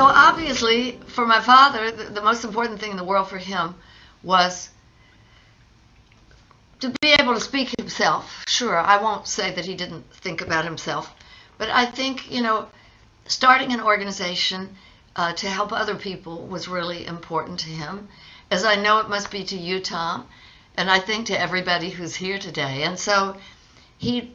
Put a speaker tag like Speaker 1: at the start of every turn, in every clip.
Speaker 1: So obviously, for my father, the most important thing in the world for him was to be able to speak himself. Sure, I won't say that he didn't think about himself, but I think, starting an organization to help other people was really important to him, as I know it must be to you, Tom, and I think to everybody who's here today. And so he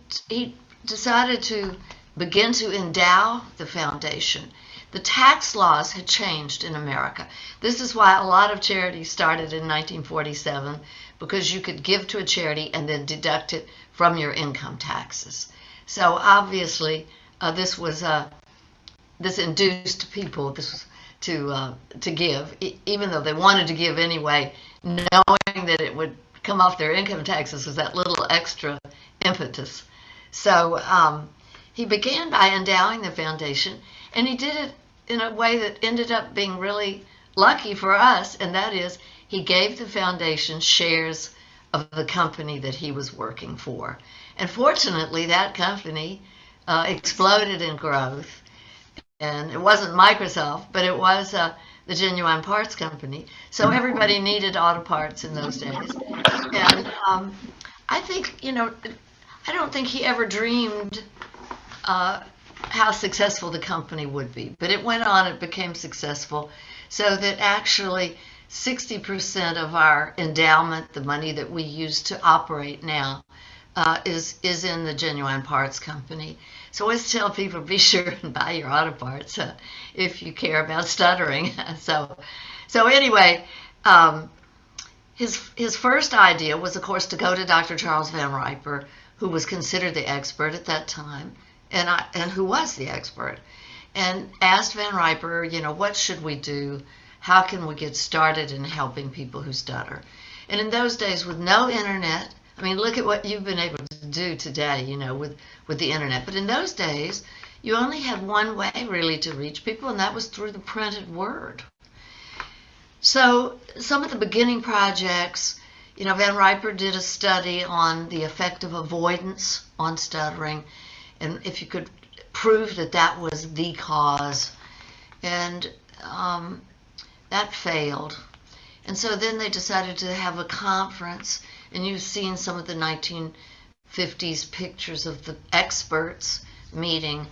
Speaker 1: decided to begin to endow the foundation. The tax laws had changed in America. This is why a lot of charities started in 1947, because you could give to a charity and then deduct it from your income taxes. So obviously, this induced people to give, even though they wanted to give anyway, knowing that it would come off their income taxes was that little extra impetus. So he began by endowing the foundation, and he did it in a way that ended up being really lucky for us, and that is he gave the foundation shares of the company that he was working for. And fortunately, that company exploded in growth. And it wasn't Microsoft, but it was the Genuine Parts Company. So everybody needed auto parts in those days. And I think, I don't think he ever dreamed how successful the company would be. But it went on, it became successful, so that actually 60% of our endowment, the money that we use to operate now, is in the Genuine Parts Company. So I always tell people, be sure and buy your auto parts if you care about stuttering. So anyway, his first idea was, of course, to go to Dr. Charles Van Riper, who was considered the expert at that time, and who was the expert, and asked Van Riper, what should we do? How can we get started in helping people who stutter? And in those days, with no internet, I mean, look at what you've been able to do today, with the internet. But in those days, you only had one way, really, to reach people, and that was through the printed word. So some of the beginning projects, Van Riper did a study on the effect of avoidance on stuttering, and if you could prove that that was the cause, and that failed. And so then they decided to have a conference, and you've seen some of the 1950s pictures of the experts meeting.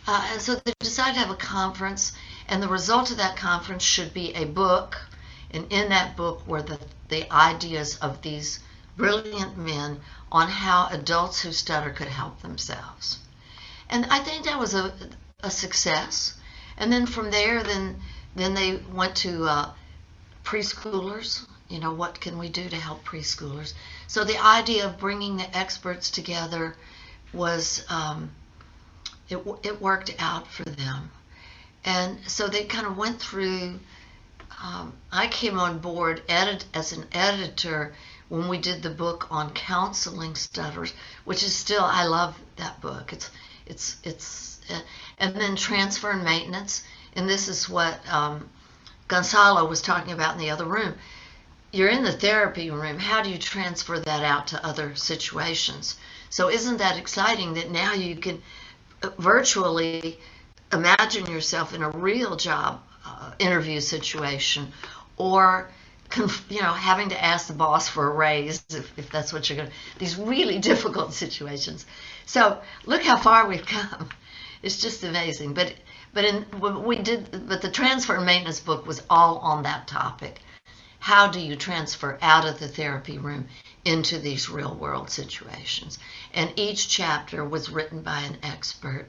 Speaker 1: And so they decided to have a conference, and the result of that conference should be a book, and in that book were the ideas of these brilliant men on how adults who stutter could help themselves. And I think that was a success. And then from there, then they went to preschoolers. What can we do to help preschoolers? So the idea of bringing the experts together was, it worked out for them. And so they kind of went through, I came on board as an editor when we did the book on counseling stutters, which is still, I love that book. And then transfer and maintenance. And this is what Gonzalo was talking about in the other room. You're in the therapy room. How do you transfer that out to other situations? So isn't that exciting that now you can virtually imagine yourself in a real job interview situation, or having to ask the boss for a raise if that's what you're going to. These really difficult situations. So look how far we've come. It's just amazing. But the transfer and maintenance book was all on that topic. How do you transfer out of the therapy room into these real world situations? And each chapter was written by an expert,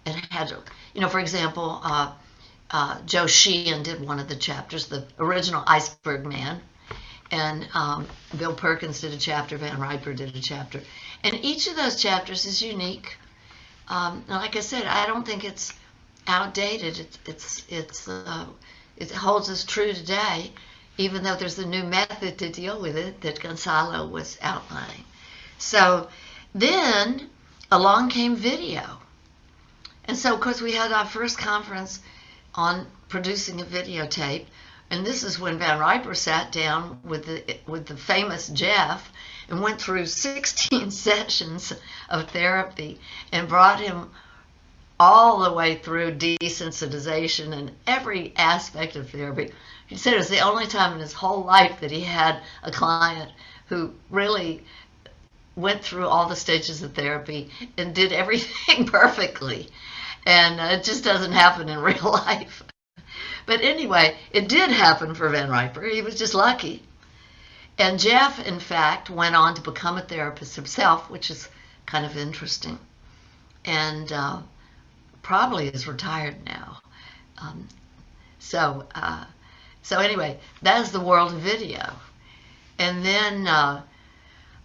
Speaker 1: and had, for example, Joe Sheehan did one of the chapters, the original Iceberg Man, and Bill Perkins did a chapter, Van Riper did a chapter, and each of those chapters is unique. Like I said, I don't think it's outdated. It holds us true today, even though there's a new method to deal with it that Gonzalo was outlining. So then along came video. And so, of course, we had our first conference on producing a videotape, and this is when Van Riper sat down with the famous Jeff and went through 16 sessions of therapy and brought him all the way through desensitization and every aspect of therapy. He said it was the only time in his whole life that he had a client who really went through all the stages of therapy and did everything perfectly. And it just doesn't happen in real life. But anyway, it did happen for Van Riper. He was just lucky. And Jeff, in fact, went on to become a therapist himself, which is kind of interesting. And probably is retired now. So anyway, that is the world of video. And then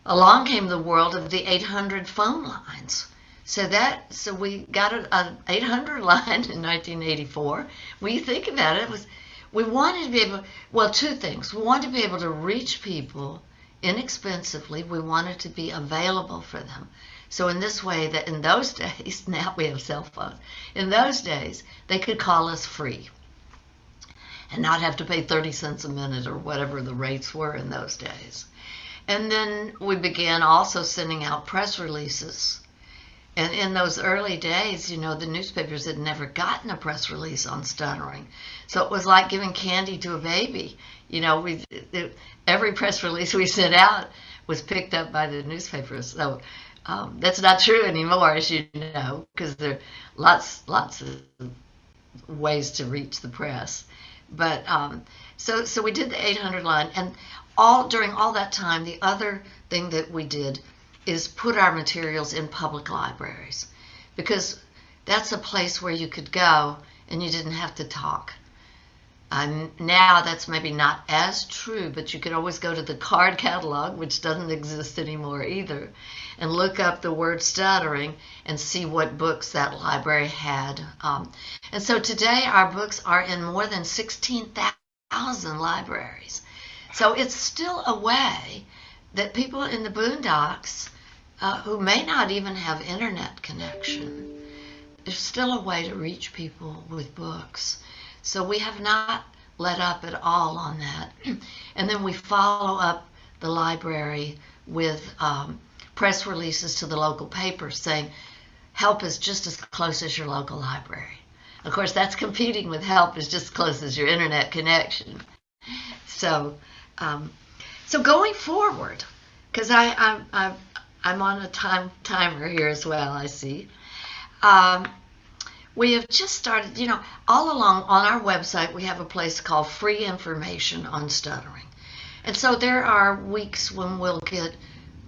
Speaker 1: along came the world of the 800 phone lines. So we got an 800 line in 1984. When you think about it, we wanted to be able, well, two things. We wanted to be able to reach people inexpensively. We wanted to be available for them. So in this way, that in those days, now we have cell phones, in those days, they could call us free and not have to pay 30 cents a minute or whatever the rates were in those days. And then we began also sending out press releases. And in those early days, the newspapers had never gotten a press release on stuttering. So it was like giving candy to a baby. Every press release we sent out was picked up by the newspapers. So that's not true anymore, as you know, because there are lots of ways to reach the press. But so we did the 800 line, and during all that time, the other thing that we did is put our materials in public libraries, because that's a place where you could go and you didn't have to talk. Now that's maybe not as true, but you could always go to the card catalog, which doesn't exist anymore either, and look up the word stuttering and see what books that library had. And so today our books are in more than 16,000 libraries. So it's still a way that people in the boondocks who may not even have internet connection, there's still a way to reach people with books. So we have not let up at all on that. And then we follow up the library with press releases to the local papers saying, help is just as close as your local library. Of course, that's competing with help is just as close as your internet connection. So going forward, because I'm on a timer here as well, I see. We have just started, all along on our website, we have a place called Free Information on Stuttering. And so there are weeks when we'll get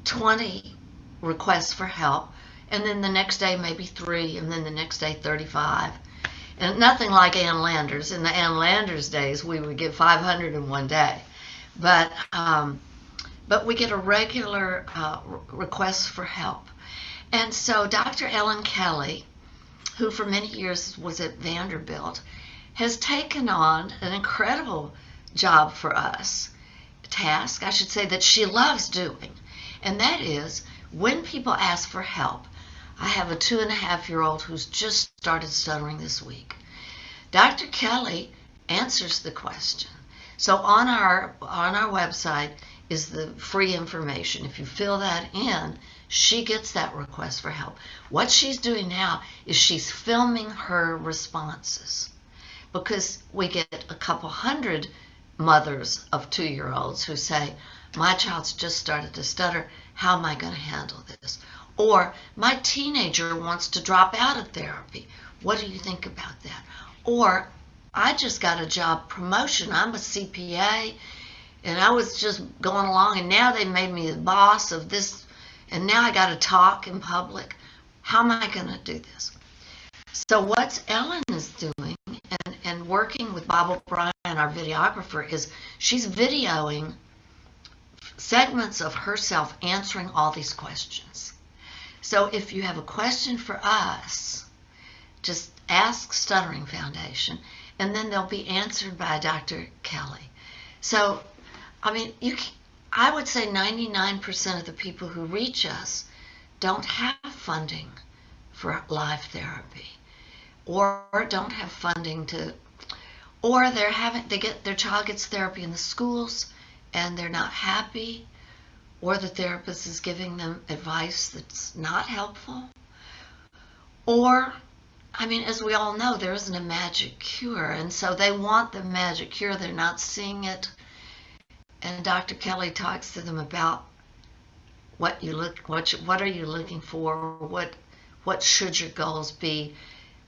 Speaker 1: 20 requests for help, and then the next day maybe 3, and then the next day 35. And nothing like Ann Landers. In the Ann Landers days, we would get 500 in one day. But we get a regular request for help. And so Dr. Ellen Kelly, who for many years was at Vanderbilt, has taken on an incredible job for us, task, I should say, that she loves doing. And that is, when people ask for help, I have a 2.5-year-old who's just started stuttering this week. Dr. Kelly answers the question. So on our website is the free information. If you fill that in, she gets that request for help. What she's doing now is she's filming her responses, because we get a couple hundred mothers of 2-year-olds who say, my child's just started to stutter. How am I going to handle this? Or my teenager wants to drop out of therapy. What do you think about that? Or I just got a job promotion. I'm a CPA, and I was just going along, and now they made me the boss of this, and now I got to talk in public. How am I going to do this? So what Ellen is doing and working with Bob O'Brien, our videographer, is she's videoing segments of herself answering all these questions. So if you have a question for us, just ask Stuttering Foundation, and then they'll be answered by Dr. Kelly. So, I would say 99% of the people who reach us don't have funding for live therapy, or don't have funding or their child gets therapy in the schools and they're not happy, or the therapist is giving them advice that's not helpful, or I mean, as we all know, there isn't a magic cure, and so they want the magic cure. They're not seeing it, and Dr. Kelly talks to them about what are you looking for, what should your goals be,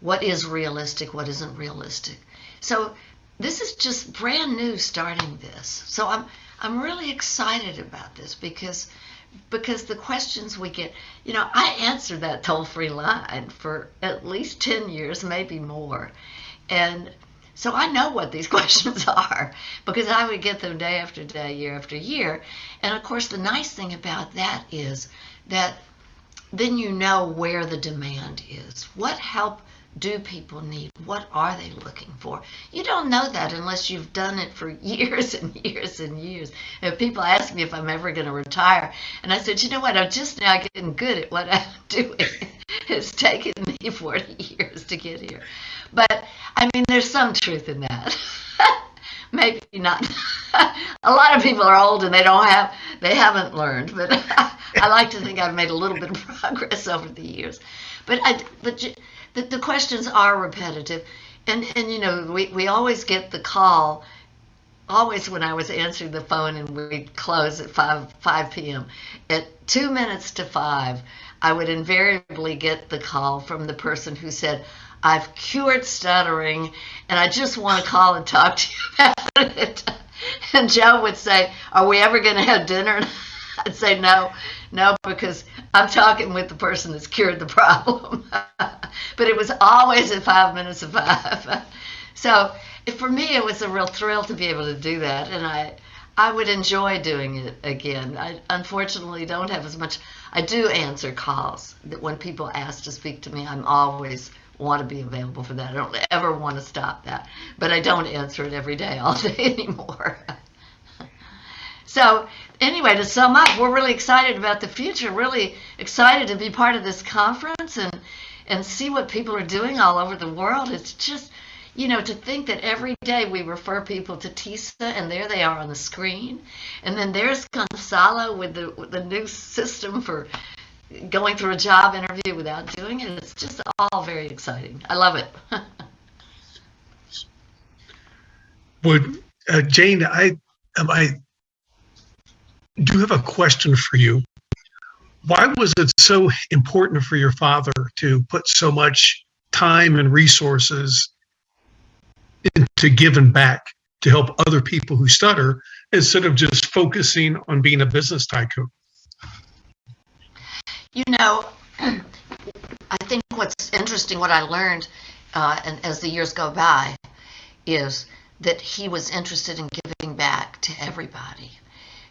Speaker 1: what is realistic, what isn't realistic. So this is just brand new starting this. So I'm really excited about this because the questions we get, I answered that toll-free line for at least 10 years, maybe more. And so I know what these questions are because I would get them day after day, year after year. And of course, the nice thing about that is that then you know where the demand is. What help do people need? What are they looking for? You don't know that unless you've done it for years and years and years. And people ask me if I'm ever going to retire. And I said, you know what? I'm just now getting good at what I'm doing. It's taken me 40 years to get here. But, I mean, there's some truth in that. Maybe not. A lot of people are old and they haven't learned. But I like to think I've made a little bit of progress over the years. But the questions are repetitive. And we always get the call, always when I was answering the phone and we'd close at 5 p.m. At 2 minutes to 5, I would invariably get the call from the person who said, I've cured stuttering and I just want to call and talk to you about it. And Joe would say, are we ever going to have dinner? And I'd say, no, because I'm talking with the person that's cured the problem. But it was always at 5 minutes of 5. So for me, it was a real thrill to be able to do that. And I would enjoy doing it again. I unfortunately don't have as much. I do answer calls that when people ask to speak to me, I'm always want to be available for that. I don't ever want to stop that. But I don't answer it every day, all day anymore. So anyway, to sum up, we're really excited about the future, really excited to be part of this conference and see what people are doing all over the world. It's just, to think that every day we refer people to TISA, and there they are on the screen. And then there's Gonzalo with the new system for going through a job interview without doing it. It's just all very exciting. I love it.
Speaker 2: Well, Jane, I do have a question for you. Why was it so important for your father to put so much time and resources into giving back to help other people who stutter instead of just focusing on being a business tycoon?
Speaker 1: I think what's interesting, what I learned, and as the years go by, is that he was interested in giving back to everybody.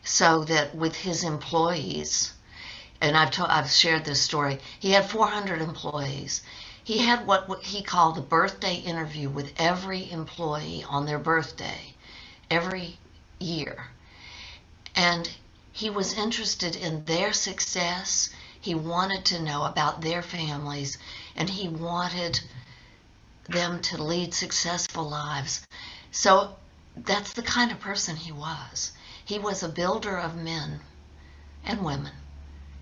Speaker 1: So that with his employees, and I've shared this story, he had 400 employees. He had what he called the birthday interview with every employee on their birthday, every year. And he was interested in their success. He wanted to know about their families, and he wanted them to lead successful lives. So that's the kind of person he was. He was a builder of men and women.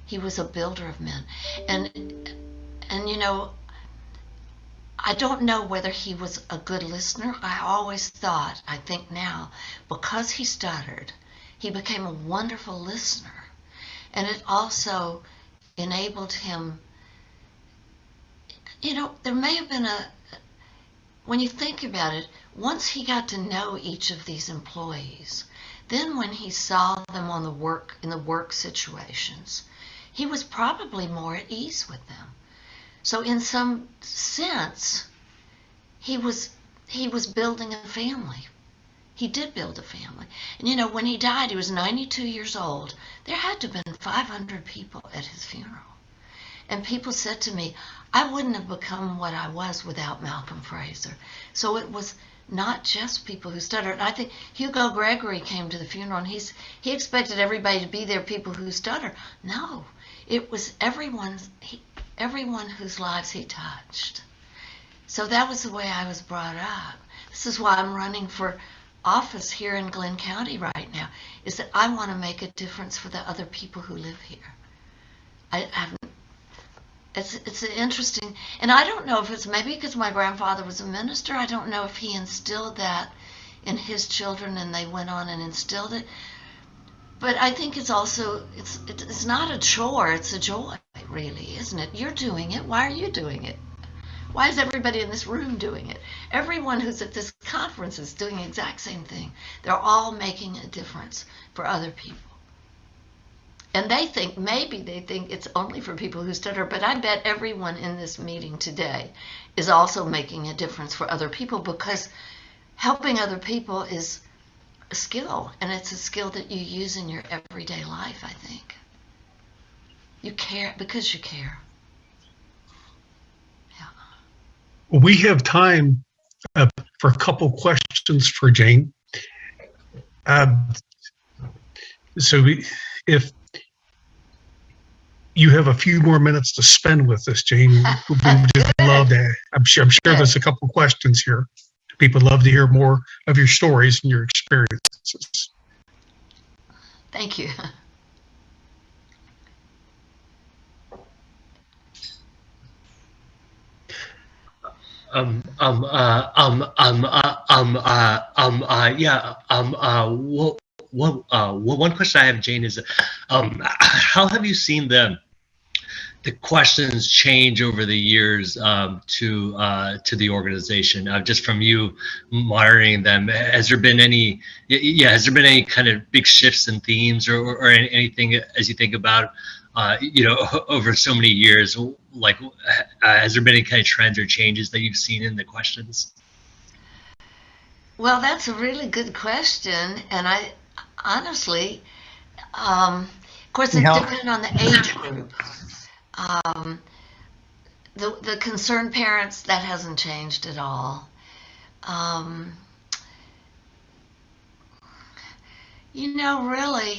Speaker 1: He was a builder of men. And I don't know whether he was a good listener. I always thought, I think now, because he stuttered, he became a wonderful listener. And it also enabled him, there may have been when you think about it, once he got to know each of these employees, then when he saw them in the work situations, he was probably more at ease with them. So in some sense, he was building a family. He did build a family. And when he died, he was 92 years old. There had to have been 500 people at his funeral. And people said to me, I wouldn't have become what I was without Malcolm Fraser. So it was not just people who stuttered. I think Hugo Gregory came to the funeral and he expected everybody to be there, people who stutter. No, it was everyone whose lives he touched. So that was the way I was brought up. This is why I'm running for office here in Glenn County right now, is that I want to make a difference for the other people who live here. It's interesting, and I don't know if it's maybe because my grandfather was a minister. I don't know if he instilled that in his children, and they went on and instilled it. But I think it's also it's not a chore; it's a joy, really, isn't it? You're doing it. Why are you doing it? Why is everybody in this room doing it? Everyone who's at this conference is doing the exact same thing. They're all making a difference for other people. And maybe they think it's only for people who stutter, but I bet everyone in this meeting today is also making a difference for other people, because helping other people is a skill, and it's a skill that you use in your everyday life, I think. You care because you care. Yeah.
Speaker 2: Well, we have time for a couple questions for Jane. If you have a few more minutes to spend with us, Jane, we would just love to. I'm sure there's a couple questions here. People love to hear more of your stories and your experiences.
Speaker 1: Thank you.
Speaker 3: One question I have, Jane, is how have you seen the questions change over the years to the organization, just from you monitoring them? Has there been any kind of big shifts in themes or anything as you think about over so many years? Like, has there been any kind of trends or changes that you've seen in the questions?
Speaker 1: Well, that's a really good question, and I honestly, of course, it depends on the age group. The concerned parents, that hasn't changed at all. Really,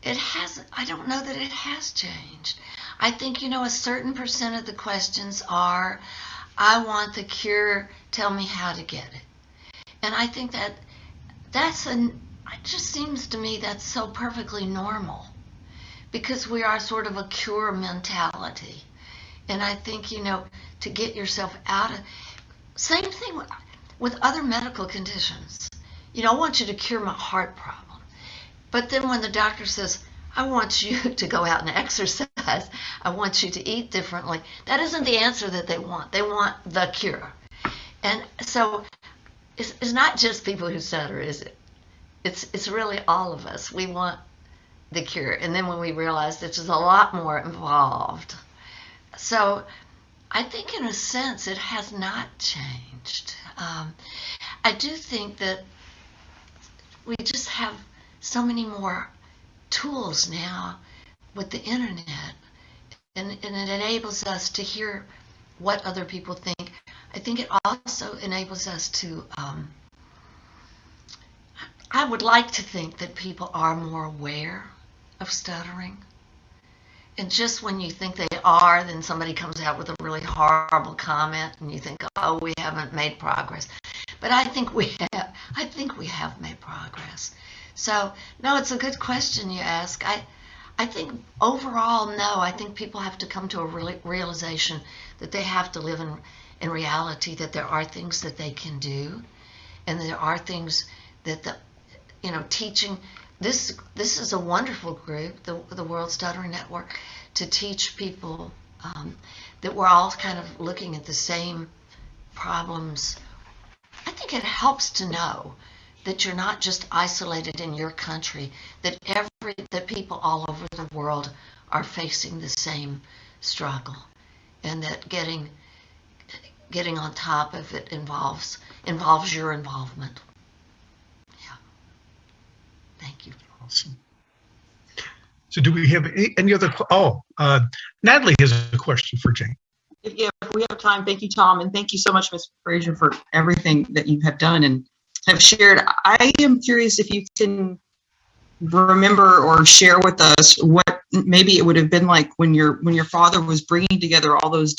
Speaker 1: it hasn't. I don't know that it has changed. I think, a certain percent of the questions are, I want the cure, tell me how to get it. And I think it just seems to me that's so perfectly normal, because we are sort of a cure mentality. And I think, to get yourself out of, same thing with other medical conditions. I want you to cure my heart problem. But then when the doctor says, I want you to go out and exercise, I want you to eat differently, that isn't the answer that they want. They want the cure. And so it's not just people who stutter, is it? It's really all of us. We want the cure. And then when we realize that there's a lot more involved. So I think in a sense it has not changed. I do think that we just have so many more tools now with the internet, and it enables us to hear what other people think. I think it also enables us to, I would like to think that people are more aware of stuttering. And just when you think they are, then somebody comes out with a really horrible comment and you think, oh, we haven't made progress. But I think we have. I think we have made progress. So, no, it's a good question you ask. I think overall, no, I think people have to come to a realization that they have to live in reality, that there are things that they can do, and there are things that teaching. This is a wonderful group, the World Stuttering Network, to teach people that we're all kind of looking at the same problems. I think it helps to know that you're not just isolated in your country, that people all over the world are facing the same struggle, and that getting on top of it involves your involvement. Yeah. Thank you.
Speaker 2: Awesome. So do we have any other? Natalie has a question for Jane.
Speaker 4: If we have time, thank you, Tom, and thank you so much, Ms. Fraser, for everything that you have done and have shared. I am curious if you can remember or share with us what maybe it would have been like when your father was bringing together all those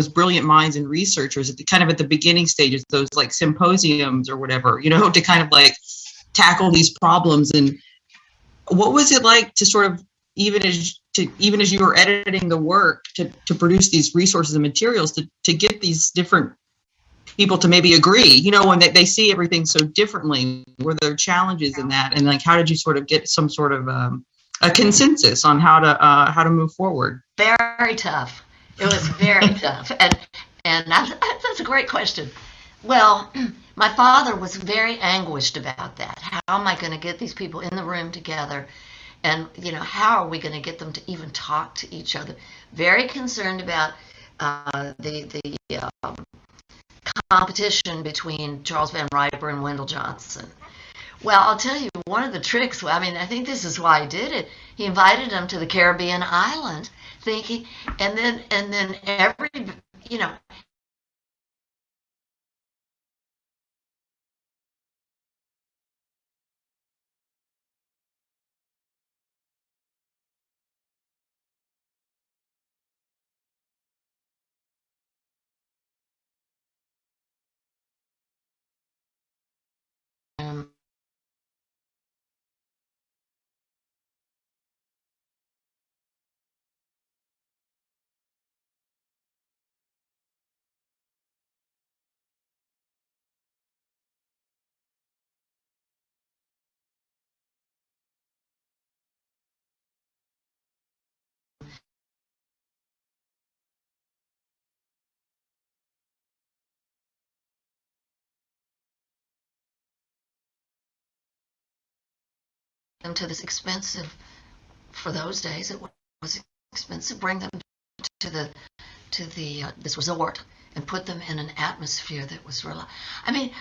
Speaker 4: brilliant minds and researchers at the beginning stages, those like symposiums or whatever, to kind of like tackle these problems. And what was it like to sort of, even as you were editing the work to produce these resources and materials to get these different people to maybe agree, when they see everything so differently, were there challenges in that? And like, how did you sort of get some sort of a consensus on how to move forward?
Speaker 1: Very tough. It was very tough. And that's a great question. Well, my father was very anguished about that. How am I going to get these people in the room together? And, how are we going to get them to even talk to each other? Very concerned about the competition between Charles Van Riper and Wendell Johnson. Well, I'll tell you, one of the tricks, I think this is why he did it. He invited them to the Caribbean island, thinking, and then every, them to this expensive, for those days it was expensive, bring them to the this resort and put them in an atmosphere that was real.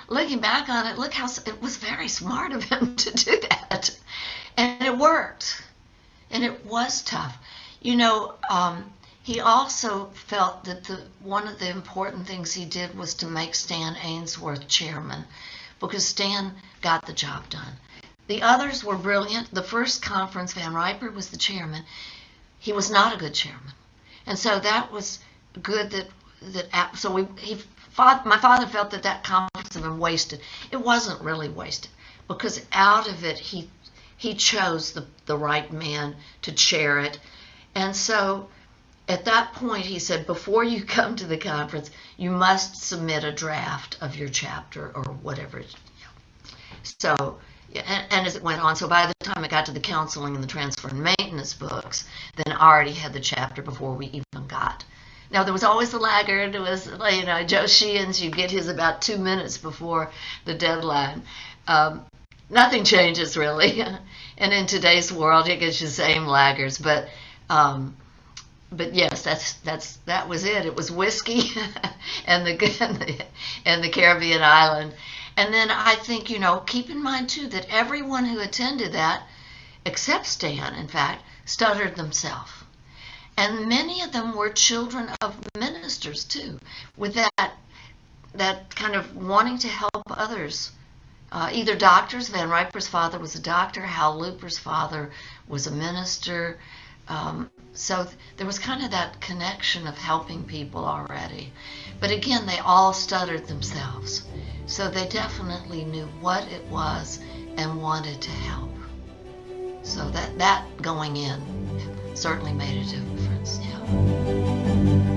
Speaker 1: Looking back on it, look how it was very smart of him to do that, and it worked, and it was tough. He also felt that one of the important things he did was to make Stan Ainsworth chairman, because Stan got the job done. The others were brilliant. The first conference, Van Riper was the chairman. He was not a good chairman, and so that was good. My father felt that conference had been wasted. It wasn't really wasted, because out of it he chose the right man to chair it, and so at that point he said, before you come to the conference, you must submit a draft of your chapter or whatever. So. And as it went on, so by the time it got to the counseling and the transfer and maintenance books, then I already had the chapter before we even got. Now, there was always the laggard. It was, Joe Sheehan's, you get his about 2 minutes before the deadline. Nothing changes, really. And in today's world, you get the same laggards. But yes, that was it. It was whiskey and the Caribbean island. And then I think, keep in mind, too, that everyone who attended that, except Stan, in fact, stuttered themselves. And many of them were children of ministers, too, with that kind of wanting to help others. Either doctors. Van Riper's father was a doctor. Hal Looper's father was a minister. So there was kind of that connection of helping people already. But again, they all stuttered themselves. So they definitely knew what it was and wanted to help. So that going in certainly made a difference, yeah.